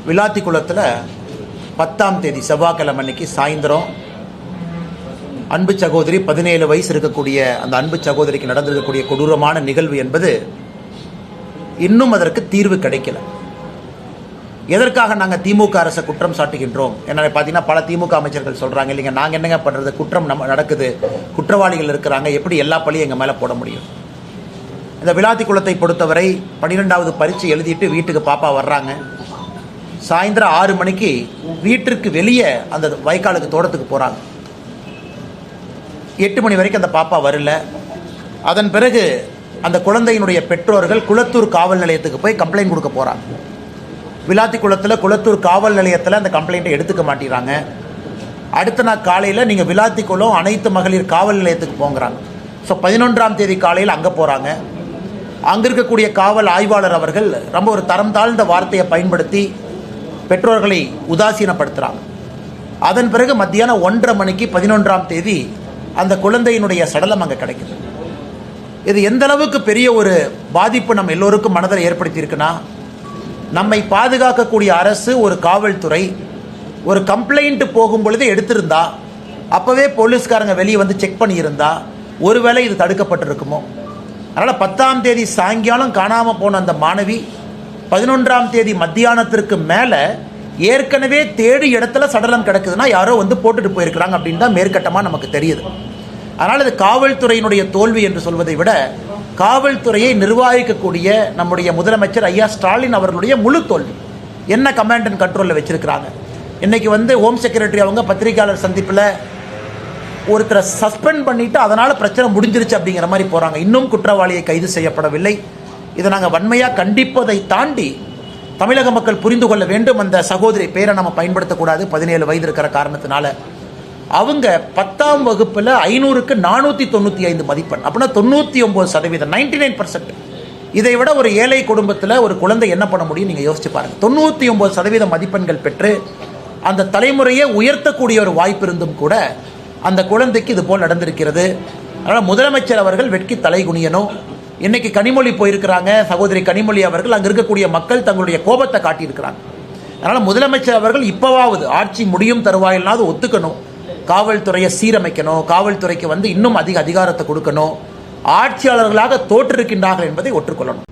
விளாத்திக்குளத்தில் 10ஆம் தேதி செவ்வாய்க்கிழமை அன்னைக்கு சாயந்தரம் அன்பு சகோதரி 17 வயசு இருக்கக்கூடிய அந்த அன்பு சகோதரிக்கு நடந்திருக்கக்கூடிய கொடூரமான நிகழ்வு என்பது இன்னும் அதற்கு தீர்வு கிடைக்கல. எதற்காக நாங்கள் திமுக அரசை குற்றம் சாட்டுகின்றோம்? என்ன பார்த்தீங்கன்னா பல திமுக அமைச்சர்கள் சொல்கிறாங்க, இல்லைங்க நாங்கள் என்னங்க பண்ணுறது, குற்றம் நடக்குது, குற்றவாளிகள் இருக்கிறாங்க, எப்படி எல்லா பழியும் எங்கள் மேலே போட முடியும்? இந்த விளாத்திக்குளத்தை பொறுத்தவரை 12வது பரீட்சை எழுதிட்டு வீட்டுக்கு பாப்பா வர்றாங்க. சாயந்தரம் 6 மணிக்கு வீட்டிற்கு வெளியே அந்த வயக்காலுக்கு தோட்டத்துக்கு போகிறாங்க. 8 மணி வரைக்கும் அந்த பாப்பா வரல. அதன் பிறகு அந்த குழந்தையினுடைய பெற்றோர்கள் குளத்தூர் காவல் நிலையத்துக்கு போய் கம்ப்ளைண்ட் கொடுக்க போகிறாங்க. விளாத்திக்குளத்தில் குளத்தூர் காவல் நிலையத்தில் அந்த கம்ப்ளைண்ட்டை எடுத்துக்க மாட்டேங்கிறாங்க. அடுத்த நாள் காலையில் நீங்கள் விளாத்திக்குளம் அனைத்து மகளிர் காவல் நிலையத்துக்கு போங்கிறாங்க. ஸோ 11ஆம் தேதி காலையில் அங்கே போகிறாங்க. அங்கே இருக்கக்கூடிய காவல் ஆய்வாளர் அவர்கள் ரொம்ப ஒரு தரம் தாழ்ந்த வார்த்தையை பயன்படுத்தி பெற்றோர்களை உதாசீனப்படுத்துகிறாங்க. அதன் பிறகு மத்தியானம் 1:30 மணிக்கு 11ஆம் தேதி அந்த குழந்தையினுடைய சடலம் அங்கே கிடைக்குது. இது எந்த அளவுக்கு பெரிய ஒரு பாதிப்பு நம்ம எல்லோருக்கும் மனதில் ஏற்படுத்தியிருக்குன்னா, நம்மை பாதுகாக்கக்கூடிய அரசு, ஒரு காவல்துறை ஒரு கம்ப்ளைண்ட் போகும் பொழுதே எடுத்திருந்தா, அப்போவே போலீஸ்காரங்க வெளியே வந்து செக் பண்ணியிருந்தா ஒருவேளை இது தடுக்கப்பட்டிருக்குமோ? அதனால் 10ஆம் தேதி சாயங்காலம் காணாமல் போன அந்த மாணவி 11ஆம் தேதி மத்தியானத்திற்கு மேலே ஏற்கனவே தேடி இடத்துல சடலம் கிடக்குதுன்னா யாரோ வந்து போட்டுட்டு போயிருக்கிறாங்க அப்படின்னு தான் மேற்கட்டமாக நமக்கு தெரியுது. அதனால் இது காவல்துறையினுடைய தோல்வி என்று சொல்வதை விட காவல்துறையை நிர்வகிக்கக்கூடிய நம்முடைய முதலமைச்சர் ஐயா ஸ்டாலின் அவர்களுடைய முழு தோல்வி. என்ன கமாண்ட் அண்ட் கண்ட்ரோலில் வச்சிருக்கிறாங்க? இன்னைக்கு வந்து ஹோம் செக்ரட்டரி அவங்க பத்திரிகையாளர் சந்திப்பில் ஒருத்தரை சஸ்பெண்ட் பண்ணிட்டு அதனால் பிரச்சனை முடிஞ்சிருச்சு அப்படிங்கிற மாதிரி போகிறாங்க. இன்னும் குற்றவாளியை கைது செய்யப்படவில்லை. இதை நாங்கள் வன்மையாக கண்டிப்பதை தாண்டி தமிழக மக்கள் புரிந்து கொள்ள வேண்டும். அந்த சகோதரி பேரை நம்ம பயன்படுத்தக்கூடாது, 17 வயது இருக்கிற காரணத்தினால. அவங்க 10ஆம் வகுப்பில் 500க்கு 495 மதிப்பெண், அப்படின்னா 99%, 99%. இதை விட ஒரு ஏழை குடும்பத்தில் ஒரு குழந்தை என்ன பண்ண முடியும் நீங்கள் யோசிச்சு பாருங்கள். 99% மதிப்பெண்கள் பெற்று அந்த தலைமுறையை உயர்த்தக்கூடிய ஒரு வாய்ப்பு இருந்தும் கூட அந்த குழந்தைக்கு இது போல் நடந்திருக்கிறது. அதனால் முதலமைச்சர் அவர்கள் வெட்கி தலை குனியணும். இன்னைக்கு கனிமொழி போயிருக்கிறாங்க, சகோதரி கனிமொழி அவர்கள் அங்கே இருக்கக்கூடிய மக்கள் தங்களுடைய கோபத்தை காட்டியிருக்கிறாங்க. அதனால் முதலமைச்சர் அவர்கள் இப்போவாவது ஆட்சி முடியும் தருவாயில்னாவது ஒத்துக்கணும், காவல்துறையை சீரமைக்கணும், காவல்துறைக்கு வந்து இன்னும் அதிக அதிகாரத்தை கொடுக்கணும், ஆட்சியாளர்களாக தோற்றிருக்கின்றார்கள் என்பதை ஒற்றுக்கொள்ளணும்.